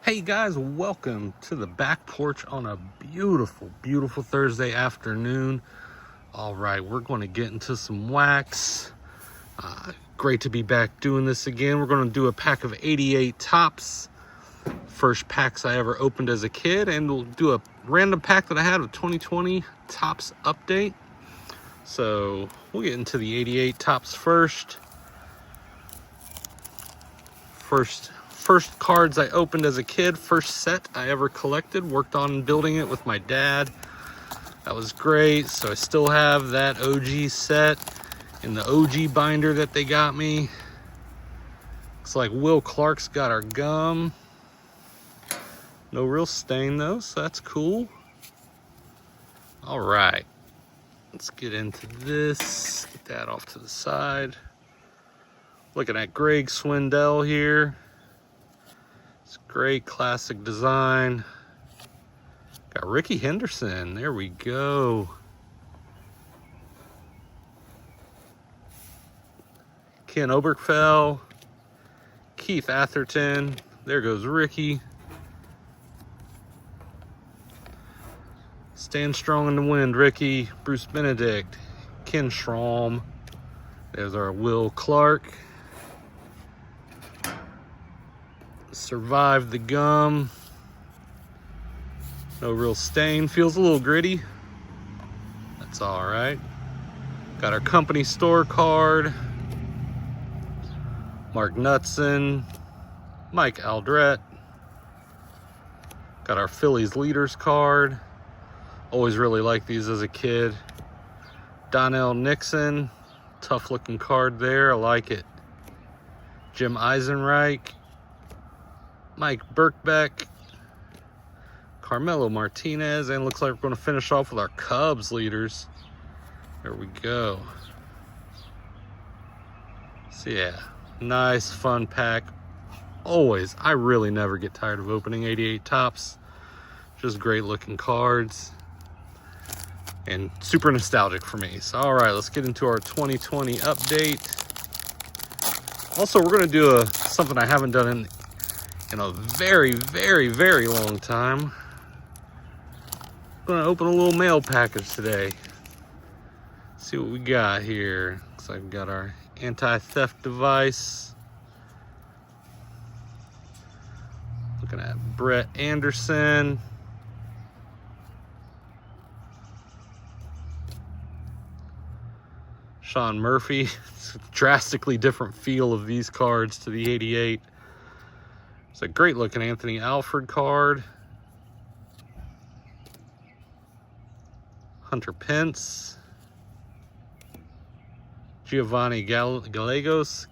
Hey guys, welcome to the back porch on a beautiful, beautiful Thursday afternoon. All right, we're going to get into some wax. Great to be back doing this again. We're going to do a pack of 88 Topps. First packs I ever opened as a kid, and we'll do a random pack that I had of 2020 Topps update. So we'll get into the 88 Topps first. First cards I opened as a kid, first set I ever collected, worked on building it with my dad. That was great. So I still have that OG set in the OG binder that they got me. Looks like Will Clark's got our gum. No real stain though, so that's cool. All right, let's get into this. Get that off to the side. Looking at Greg Swindell here. It's great classic design. Got Ricky Henderson. There we go. Ken Oberkfell. Keith Atherton. There goes Ricky. Stand strong in the wind, Ricky. Bruce Benedict. Ken Schramm. There's our Will Clark. Survived the gum. No real stain. Feels a little gritty. That's all right. Got our company store card. Mark Knudson. Mike Aldrett. Got our Phillies leaders card. Always really liked these as a kid. Donnell Nixon. Tough looking card there. I like it. Jim Eisenreich. Mike Birkbeck, Carmelo Martinez, and looks like we're going to finish off with our Cubs leaders. There we go. So yeah, nice fun pack. Always, I really never get tired of opening 88 Topps. Just great looking cards and super nostalgic for me. So all right, let's get into our 2020 update. Also, we're going to do something I haven't done in a very, very, very long time. I'm gonna open a little mail package today. See what we got here. Looks like we got our anti-theft device. Looking at Brett Anderson. Sean Murphy. It's a drastically different feel of these cards to the 88. It's a great looking Anthony Alford card. Hunter Pence. Giovanni Gallegos.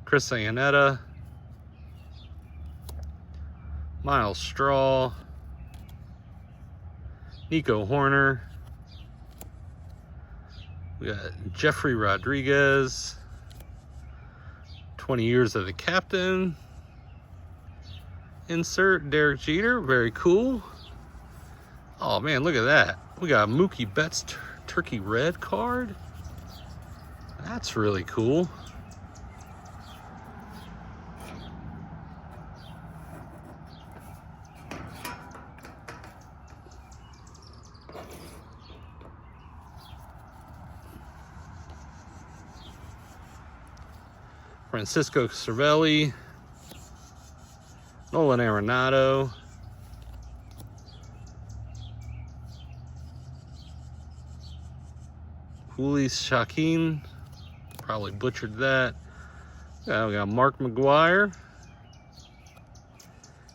Chris Iannetta. Miles Straw. Nico Horner. We got Jeffrey Rodriguez. 20 years of the captain. Insert Derek Jeter. Very cool. Oh man, look at that. We got a Mookie Betts Turkey Red card. That's really cool. Francisco Cervelli, Nolan Arenado, Julius Shaquin, probably butchered that. Yeah, we got Mark McGwire,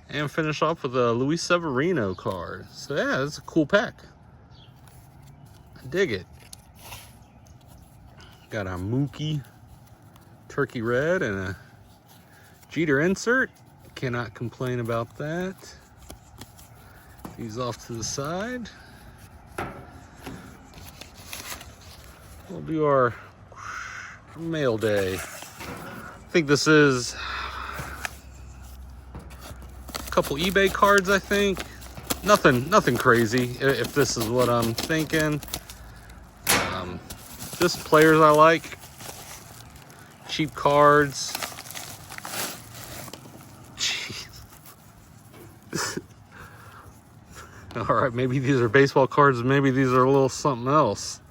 and finish off with a Luis Severino card. So yeah, that's a cool pack. I dig it. Got a Mookie Turkey Red and a Jeter insert. Cannot complain about that. These off to the side. We'll do our mail day. I think this is a couple eBay cards, I think. Nothing crazy, if this is what I'm thinking. Just players I like. Cheap cards. All right, maybe these are baseball cards, maybe these are a little something else.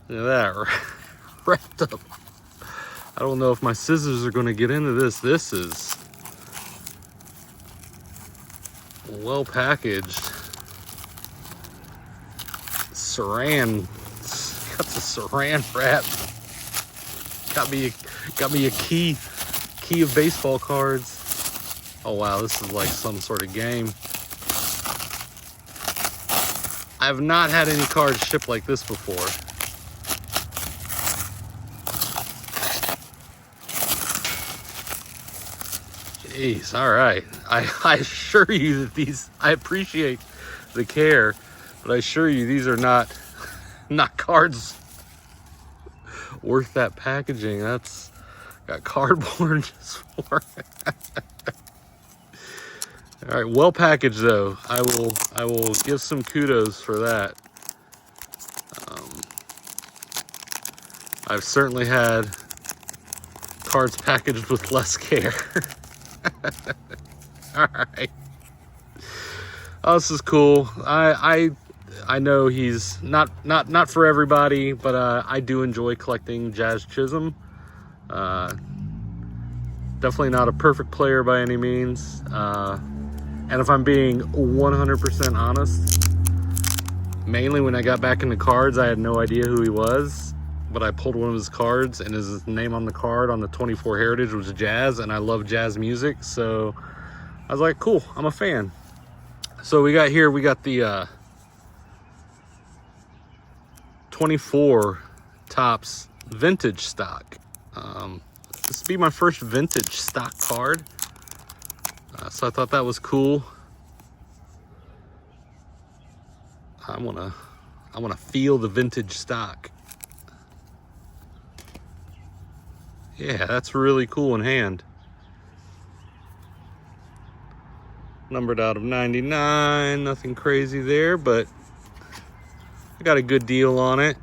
Look at that, wrapped up. I don't know if my scissors are going to get into this. This is well packaged. Saran, got the Saran wrap. Got me a key of baseball cards. Oh wow, this is like some sort of game. I have not had any cards shipped like this before. Jeez, all right. I assure you that these, I appreciate the care, but I assure you these are not cards worth that packaging. That's got cardboard just for it. All right, well packaged though. I will give some kudos for that. I've certainly had cards packaged with less care. All right. Oh, this is cool. I know he's not for everybody, but I do enjoy collecting Jazz Chisholm. Definitely not a perfect player by any means. And if I'm being 100% honest, mainly when I got back into cards, I had no idea who he was, but I pulled one of his cards and his name on the card on the 24 Heritage was Jazz, and I love jazz music, so I was like, cool, I'm a fan. So we got the 24 Topps vintage stock. This will be my first vintage stock card. So I thought that was cool. I wanna feel the vintage stock. Yeah, that's really cool in hand. Numbered out of 99, nothing crazy there, but I got a good deal on it.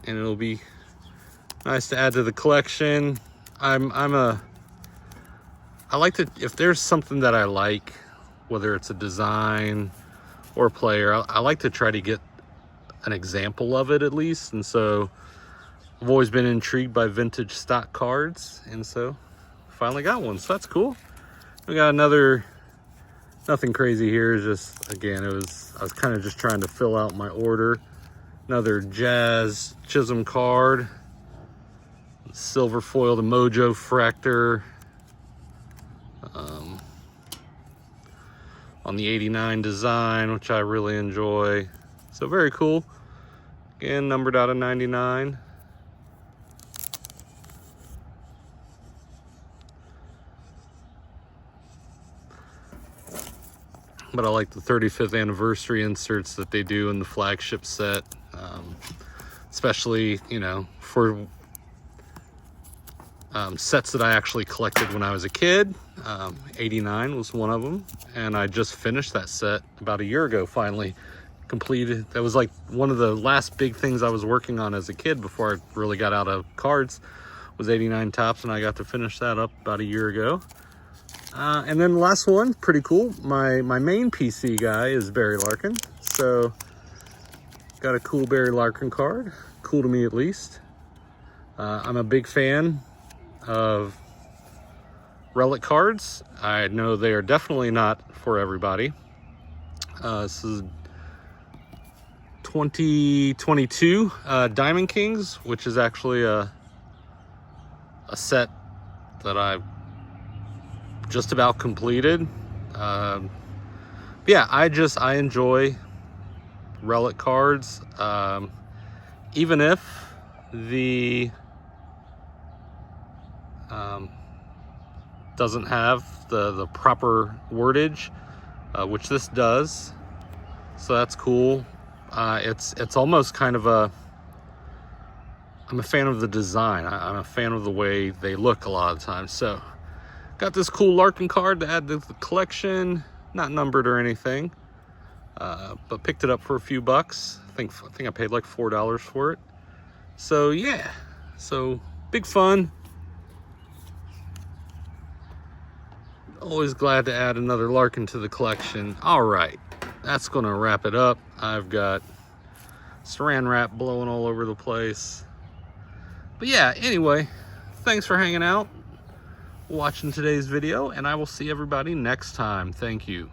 And it'll be nice to add to the collection. I like to, if there's something that I like, whether it's a design or a player, I like to try to get an example of it at least. And so I've always been intrigued by vintage stock cards, and so finally got one, so that's cool. We got another, nothing crazy here, just again, I was kind of just trying to fill out my order. Another Jazz Chisholm card, silver foil, the Mojo Fractor, on the 89 design, which I really enjoy. So very cool. Again, numbered out of 99. But I like the 35th anniversary inserts that they do in the flagship set, especially, you know, for sets that I actually collected when I was a kid. 89 was one of them, and I just finished that set about a year ago, finally completed. That was like one of the last big things I was working on as a kid before I really got out of cards, was 89 Topps, and I got to finish that up about a year ago. And then the last one, pretty cool. My main PC guy is Barry Larkin, so got a cool Barry Larkin card. Cool to me, at least. I'm a big fan of relic cards. I know they are definitely not for everybody. This is 2022 Diamond Kings, which is actually a set that I've just about completed. Yeah, I enjoy relic cards, even if the doesn't have the proper wordage, which this does, so that's cool. It's almost kind of I'm a fan of the design. I'm a fan of the way they look a lot of times. So got this cool Larkin card to add to the collection, not numbered or anything, but picked it up for a few bucks. I think I paid like $4 for it. So yeah, so big fun. Always glad to add another Larkin to the collection. All right, that's gonna wrap it up. I've got saran wrap blowing all over the place. But yeah, anyway, thanks for hanging out, watching today's video, and I will see everybody next time. Thank you.